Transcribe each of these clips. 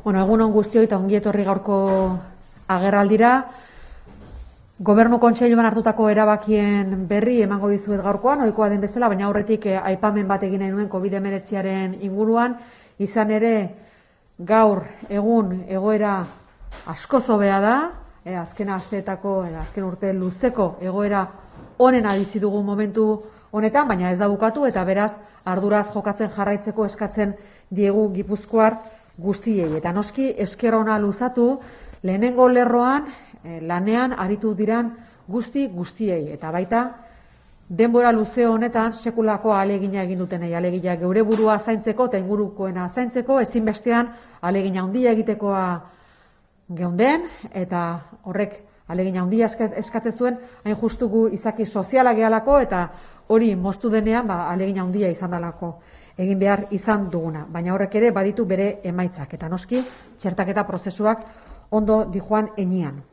Bueno, egun on guztioi eta ongi etorri gaurko agerraldira. Gobernu Kontseiluan hartutako erabakien berri emango dizuet gaurkoan, ohikoa den bezala, baina aurretik aipamen bat egin nahi nuen COVID-19 inguruan. Izan ere, gaur egun egoera asko hobea da, azken asteetako, azken urte luzeko egoera onena bizi dugu momentu honetan, baina ez da bukatu eta beraz arduraz jokatzen jarraitzeko eskatzen diegu Gipuzkoar guztiei. Eta noski esker ona luzatu lehenengo lerroan lanean aritu diran guztiei. Eta baita denbora luze honetan sekulako ahalegina egin dutenei, alegia geure burua zaintzeko eta ingurukoena zaintzeko, ezinbestean ahalegina handia egitekoa geunden, eta horrek ahalegina handia eskatzen zuen, hain justugu izaki soziala gehalako, eta hori moztu denean ahalegina handia izan dalako egin behar izan duguna. Baina horrek ere baditu bere emaitzak, eta noski txertaketa prozesuak ondo dijoan enean.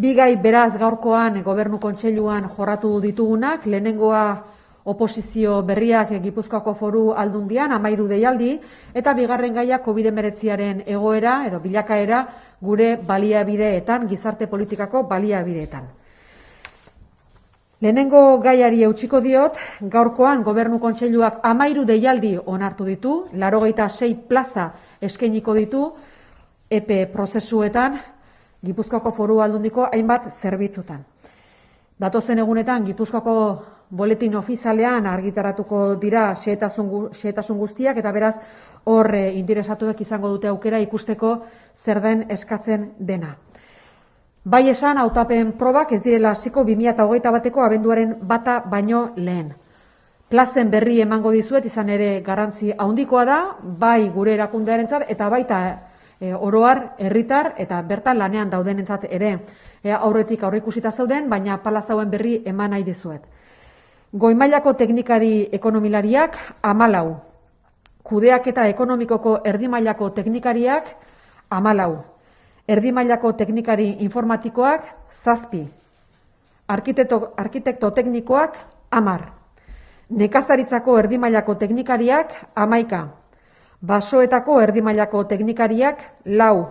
Bi gai beraz gaurkoan Gobernu Kontseiluan jorratu ditugunak, lehenengoa oposizio berriak Gipuzkoako Foru Aldundian 13 deialdi, eta bigarren gaia COVID-19 egoera edo bilakaera gure baliabideetan, gizarte politikako baliabideetan. Lehenengo gaiari eutsiko diot, gaurkoan Gobernu Kontseiluak 13 deialdi onartu ditu, 86 plaza eskainiko ditu, epe prozesuetan, Gipuzkoako Foru Aldundiko hainbat zerbitzutan. Datozen egunetan Gipuzkoako boletin ofizialean argitaratuko dira xehetasun guztiak, eta beraz hor interesatuek izango dute aukera ikusteko zer den eskatzen dena. Bai esan, hautapen probak ez direla hasiko 2021ko abenduaren 1 baino lehen. Plazen berri emango dizuet, izan ere garrantzi handikoa da, bai gure erakundearentzat eta baita oroar herritar eta bertan lanean daudenentzat ere. Aurretik aurreikusita zauden, baina palazauen berri eman nahi dizuet. Goi mailako teknikari ekonomilariak 14, kudeaketa ekonomikoko erdi mailako teknikariak 14, erdi mailako teknikari informatikoak 7, arkitekto teknikoak 10, nekazaritzako erdi mailako teknikariak 11, basoetako erdi mailako teknikariak 4,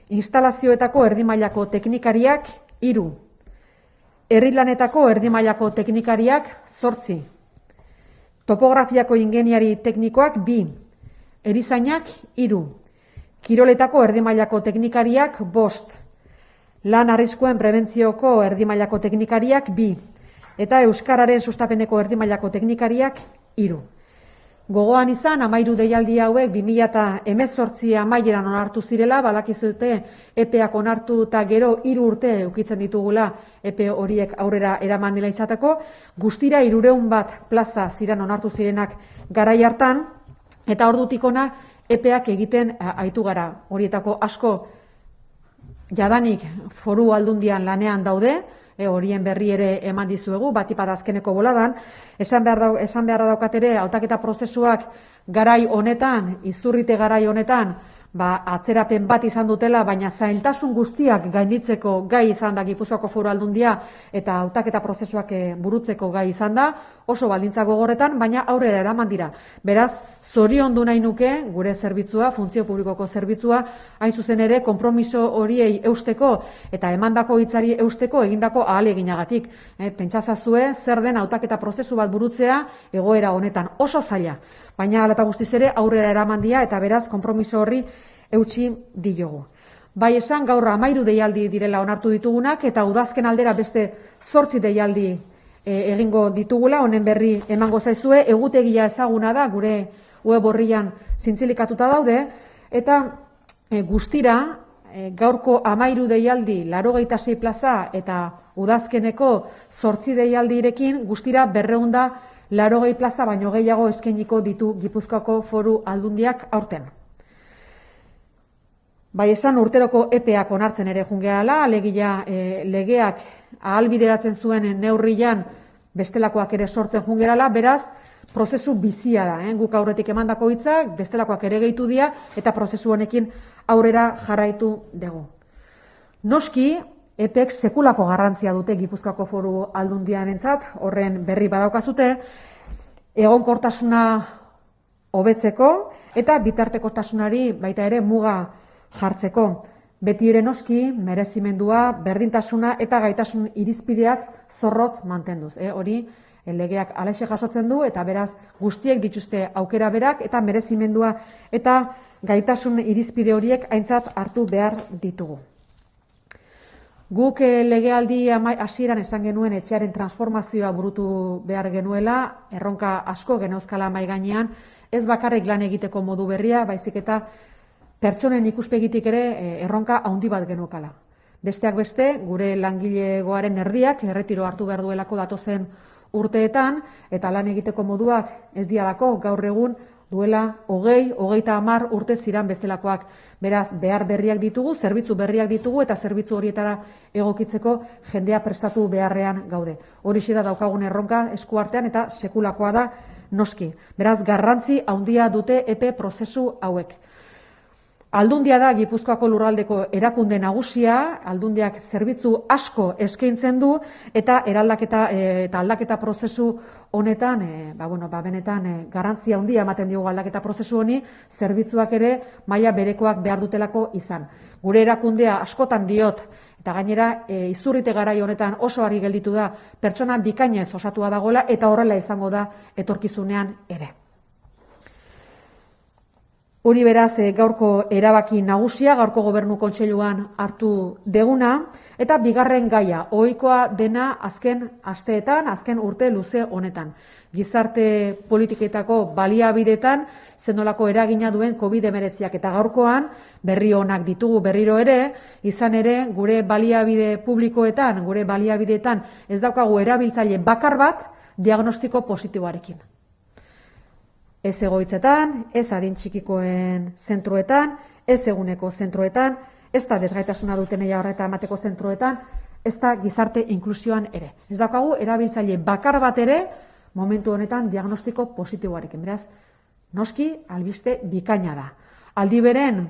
instalazioetako erdi mailako teknikariak 3, herrilanetako erdi mailako teknikariak 8, topografiako ingeniari teknikoak 2, erizainak 3, kiroletako erdi mailako teknikariak 5, lan arriskuen prebentzioko erdi mailako teknikariak 2, eta euskararen sustapeneko erdi mailako teknikariak 3. Gogoan izan, 13 deialdi hauek 2018 amaieran onartu zirela, balakizute epeak onartu eta gero 3 urte ukitzen ditugula epe horiek aurrera eraman dela izateko, guztira 301 plaza ziren onartu zirenak garai hartan, eta ordutik hona epeak egiten aitu gara. Horietako asko jadanik Foru Aldundian lanean daude, horien berri ere eman dizuegu, batipat azkeneko boladan. Esan beharra daukat ere, hautaketa prozesuak garai honetan, izurrite garai honetan, atzerapen bat izan dutela, baina zailtasun guztiak gainditzeko gai izan da Gipuzkoako Foru Aldundia eta hautaketa prozesuak burutzeko gai izan da, oso baldintza gogorretan, baina aurrera eraman dira. Beraz, zoriondu nahi nuke gure zerbitzua, funtzio publikoko zerbitzua, hain zuzen ere, konpromiso horiei eusteko eta emandako hitzari eusteko egindako ahaleginagatik. Pentsazazue, zer den hautaketa prozesu bat burutzea egoera honetan oso zaila. Baina hala eta guztiz ere aurrera eraman dira eta beraz konpromiso horri eutsi diogu. Bai esan, gaur 13 deialdi direla onartu ditugunak eta udazken aldera beste 8 deialdi egingo ditugula, honen berri emango zaizue, egutegia ezaguna da, gure web orrian zintzilikatuta daude, eta guztira gaurko 13 deialdi, 86 plaza eta udazkeneko 8 deialdirekin guztira 280 plaza baino gehiago eskainiko ditu Gipuzkoako Foru Aldundiak aurten. Bai esan, urteroko epeak onartzen ere jungeala, alegia legeak ahalbideratzen zuen neurrian bestelakoak ere sortzen jungerala, beraz, prozesu bizia da, guk aurretik emandako hitzak, bestelakoak ere gehitu dira, eta prozesu honekin aurrera jarraitu dugu. Noski, EPEk sekulako garrantzia dute Gipuzkoako Foru Aldundiarentzat, horren berri badaukazute, egonkortasuna hobetzeko eta bitartekotasunari baita ere muga jartzeko. Beti ere noski, merezimendua, berdintasuna eta gaitasun irizpideak zorrotz mantenduz. Hori legeak alaxe jasotzen du eta beraz guztiek dituzte aukera berak eta merezimendua eta gaitasun irizpide horiek aintzat hartu behar ditugu. Guk legealdi hasieran esan genuen etxearen transformazioa burutu behar genuela, erronka asko geneuzkala mahai gainean, ez bakarrik lan egiteko modu berria, baizik eta pertsonen ikuspegitik ere erronka handi bat genuekala. Besteak beste, gure langilegoaren erdiak erretiro hartu behar duelako datozen urteetan, eta lan egiteko moduak ez dialako gaur egun duela 20-30 urte ziran bezalakoak. Beraz, behar berriak ditugu, zerbitzu berriak ditugu, eta zerbitzu horietara egokitzeko jendea prestatu beharrean gaude. Horixe da daukagun erronka eskuartean eta sekulakoa da noski. Beraz, garrantzi handia dute EPE prozesu hauek. Aldundia da Gipuzkoako lurraldeko erakunde nagusia, Aldundiak zerbitzu asko eskaintzen du eta aldaketa prozesu honetan, benetan garrantzia handia ematen diogu aldaketa prozesu honi, zerbitzuak ere maila berekoak behar dutelako izan. Gure erakundea askotan diot eta gainera izurrite garai honetan oso argi gelditu da pertsona bikainez osatua dagoela eta horrela izango da etorkizunean ere. Hori beraz gaurko erabaki nagusia, gaurko Gobernu Kontseiluan hartu deguna, eta bigarren gaia, ohikoa dena azken asteetan, azken urte luze honetan. Gizarte politiketako baliabidetan zenolako eragina duen COVID-19 eta gaurkoan berri onak ditugu berriro ere, izan ere gure baliabide publikoetan, gure baliabideetan ez daukagu erabiltzaile bakar bat diagnostiko positiboarekin. Ez egoitzetan, ez adin txikikoen zentruetan, ez eguneko zentruetan, ez da desgaitasuna dutenei horreta emateko zentruetan, ez da gizarte inklusioan ere. Ez daukagu erabiltzaile bakar bat ere momentu honetan diagnostiko positiboarekin. Beraz, noski albiste bikaina da. Aldi beren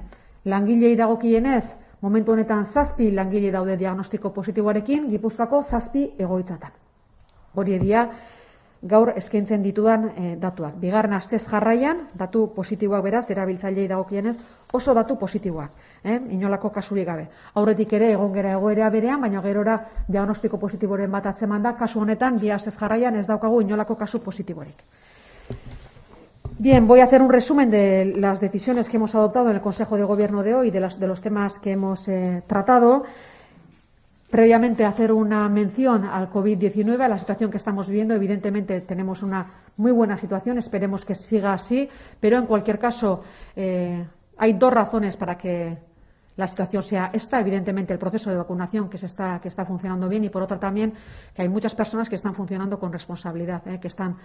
langilei dagokienez, momentu honetan 7 langile daude diagnostiko positiboarekin, Gipuzkoako 7 egoitzatan. Hori edia, gaur eskaintzen ditudan datuak. Bigarren astez jarraian, datu positiboak beraz, erabiltzailei dagokienez, oso datu positiboak, inolako kasurik gabe. Aurretik ere egon gera egoera berean, baina gerora diagnostiko positiboren bat atzeman da, kasu honetan, 2 astez jarraian ez daukagu inolako kasu positiborik. Bien, voy a hacer un resumen de las decisiones que hemos adoptado en el Consejo de Gobierno de hoy, de los temas que hemos tratado. Previamente hacer una mención al COVID-19, a la situación que estamos viviendo. Evidentemente tenemos una muy buena situación, esperemos que siga así, pero en cualquier caso hay 2 razones para que la situación sea esta. Evidentemente el proceso de vacunación que está funcionando bien y por otra también que hay muchas personas que están funcionando con responsabilidad, que están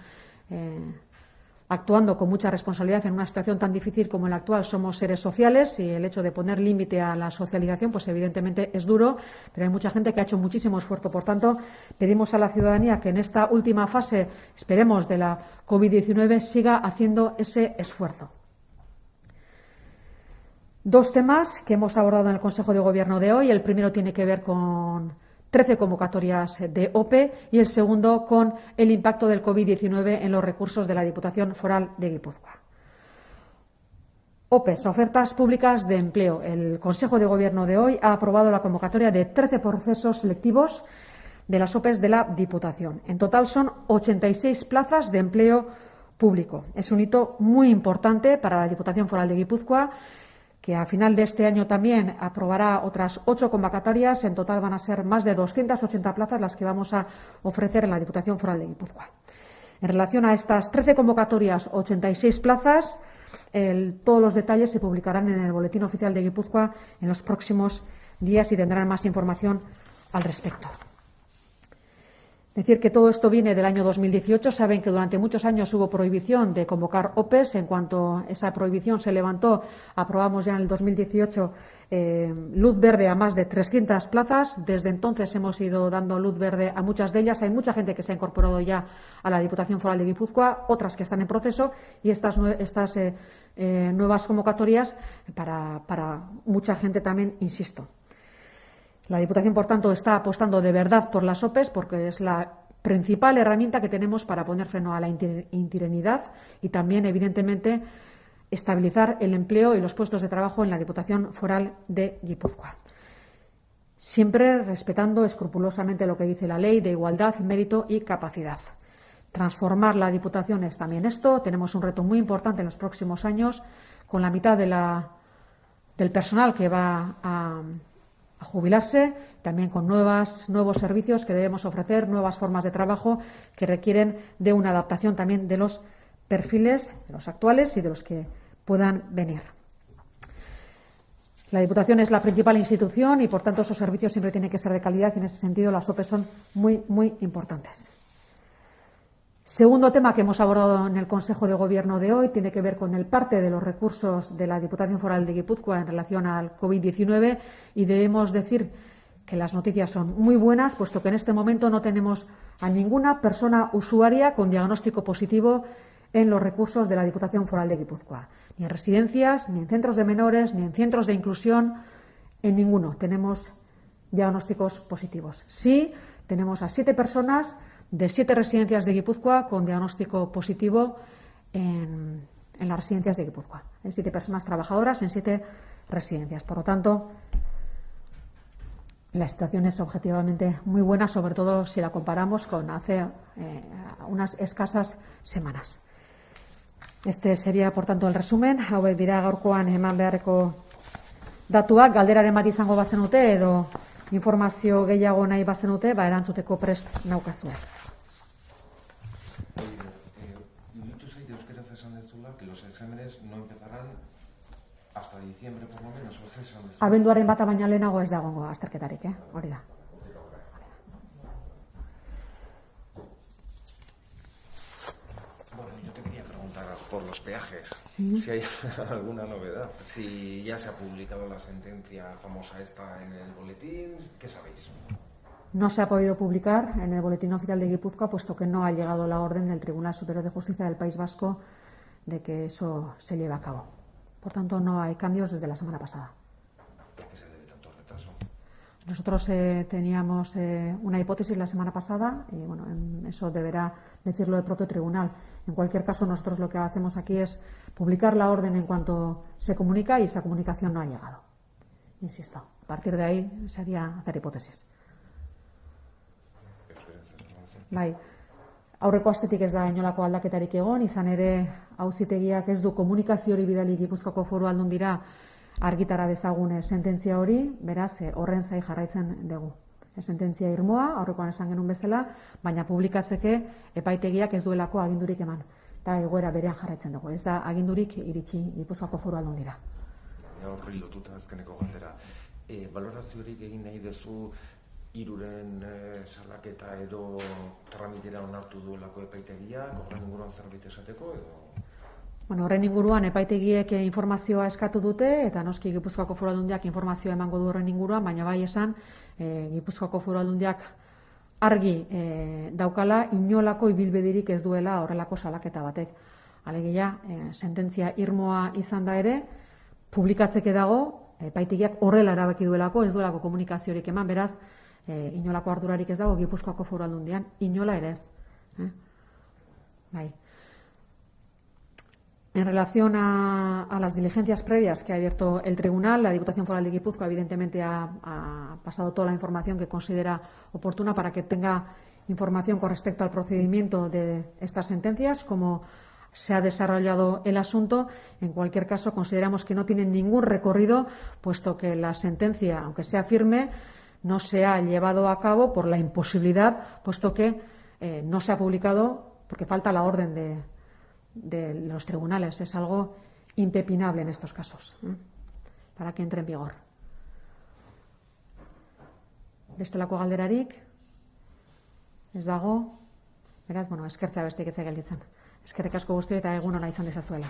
actuando con mucha responsabilidad en una situación tan difícil como la actual. Somos seres sociales y el hecho de poner límite a la socialización, pues evidentemente es duro, pero hay mucha gente que ha hecho muchísimo esfuerzo. Por tanto, pedimos a la ciudadanía que en esta última fase, esperemos, de la COVID-19 siga haciendo ese esfuerzo. 2 temas que hemos abordado en el Consejo de Gobierno de hoy. El primero tiene que ver con 13 convocatorias de OPE y el segundo con el impacto del COVID-19 en los recursos de la Diputación Foral de Guipúzcoa. OPEs, ofertas públicas de empleo. El Consejo de Gobierno de hoy ha aprobado la convocatoria de 13 procesos selectivos de las OPEs de la Diputación. En total son 86 plazas de empleo público. Es un hito muy importante para la Diputación Foral de Guipúzcoa, que a final de este año también aprobará otras 8 convocatorias. En total van a ser más de 280 plazas las que vamos a ofrecer en la Diputación Foral de Guipúzcoa. En relación a estas 13 convocatorias, 86 plazas, todos los detalles se publicarán en el Boletín Oficial de Guipúzcoa en los próximos días y tendrán más información al respecto. Decir que todo esto viene del año 2018. Saben que durante muchos años hubo prohibición de convocar OPEs. En cuanto esa prohibición se levantó, aprobamos ya en el 2018 luz verde a más de 300 plazas. Desde entonces hemos ido dando luz verde a muchas de ellas. Hay mucha gente que se ha incorporado ya a la Diputación Foral de Guipúzcoa, otras que están en proceso, y estas nuevas convocatorias para mucha gente también, insisto. La Diputación, por tanto, está apostando de verdad por las OPEs porque es la principal herramienta que tenemos para poner freno a la interinidad y también, evidentemente, estabilizar el empleo y los puestos de trabajo en la Diputación Foral de Guipúzcoa. Siempre respetando escrupulosamente lo que dice la ley de igualdad, mérito y capacidad. Transformar la Diputación es también esto. Tenemos un reto muy importante en los próximos años, con la mitad del personal que va a jubilarse, también con nuevos servicios que debemos ofrecer, nuevas formas de trabajo que requieren de una adaptación también de los perfiles, de los actuales y de los que puedan venir. La Diputación es la principal institución y, por tanto, esos servicios siempre tienen que ser de calidad y, en ese sentido, las OPE son muy, muy importantes. Segundo tema que hemos abordado en el Consejo de Gobierno de hoy tiene que ver con el parte de los recursos de la Diputación Foral de Guipúzcoa en relación al COVID-19 y debemos decir que las noticias son muy buenas, puesto que en este momento no tenemos a ninguna persona usuaria con diagnóstico positivo en los recursos de la Diputación Foral de Guipúzcoa. Ni en residencias, ni en centros de menores, ni en centros de inclusión, en ninguno tenemos diagnósticos positivos. Sí, tenemos a 7 personas de 7 residencias de Guipúzcoa con diagnóstico positivo en las residencias de Guipúzcoa. En 7 personas trabajadoras en 7 residencias. Por lo tanto, la situación es objetivamente muy buena, sobre todo si la comparamos con hace unas escasas semanas. Este sería, por tanto, el resumen. Hauek dira gaurkoan eman beharreko datuak, galderaren bat izango bazenute edo informazio gehiago nahi bazenute, erantzuteko prest naukazue. Iruditu zait euskaraz esan dezula que los exámenes no empezarán hasta diciembre por lo menos, o esan dezula. Abenduaren bata baina lehenago ez da egongo azterketarik, hori da. Bueno, yo te quería preguntar por los peajes, sí. Si hay alguna novedad, si ya se ha publicado la sentencia famosa esta en el boletín, ¿qué sabéis? No se ha podido publicar en el Boletín Oficial de Guipúzcoa, puesto que no ha llegado la orden del Tribunal Superior de Justicia del País Vasco de que eso se lleve a cabo. Por tanto, no hay cambios desde la semana pasada. ¿A qué se debe tanto retraso? Nosotros teníamos una hipótesis la semana pasada y, bueno, eso deberá decirlo el propio tribunal. En cualquier caso, nosotros lo que hacemos aquí es publicar la orden en cuanto se comunica y esa comunicación no ha llegado. Insisto, a partir de ahí sería hacer hipótesis. Bai, aurreko astetik ez da inolako aldaketarik egon, izan ere auzitegiak ez du komunikazio hori bidali Gipuzkoako Foru Aldundira argitara dezagun sententzia hori, beraz horren zai jarraitzen dugu. Sententzia irmoa, aurrekoan esan genuen bezala, baina publikatzeke epaitegiak ez duelako agindurik eman. Eta egoera berean jarraitzen dugu, ez da agindurik iritsi Gipuzkoako Foru Aldundira. Horri lotuta azkeneko galdera. Baloraziorik egin nahi duzu hiruren salaketa edo tramitera onartu duelako epaitegiak, horren inguruan zerbait esateko edo? Bueno, horren inguruan epaitegiek informazioa eskatu dute eta noski Gipuzkoako Foru Aldundiak informazioa emango du horren inguruan, baina bai esan Gipuzkoako Foru Aldundiak argi daukala inolako ibilbedirik ez duela horrelako salaketa batek. Alegia, sententzia irmoa izan da ere, publikatzeke dago, epaitegiak horrela erabaki duelako, ez duelako komunikaziorik eman, beraz, inolako ardurarik ez dago Gipuzkoako Foru Aldundian, inola ere ez. Bai. En relación a las diligencias previas que ha abierto el tribunal, la Diputación Foral de Guipúzcoa evidentemente ha pasado toda la información que considera oportuna para que tenga información con respecto al procedimiento de estas sentencias, cómo se ha desarrollado el asunto. En cualquier caso, consideramos que no tienen ningún recorrido, puesto que la sentencia, aunque sea firme, no se ha llevado a cabo por la imposibilidad, puesto que no se ha publicado, porque falta la orden de los tribunales. Es algo impepinable en estos casos, para que entre en vigor. Bestelako galderarik ez dago, beraz, eskertzea besteik ez gelditzen. Eskerrik asko guztioi eta egun ona izan dezazuela.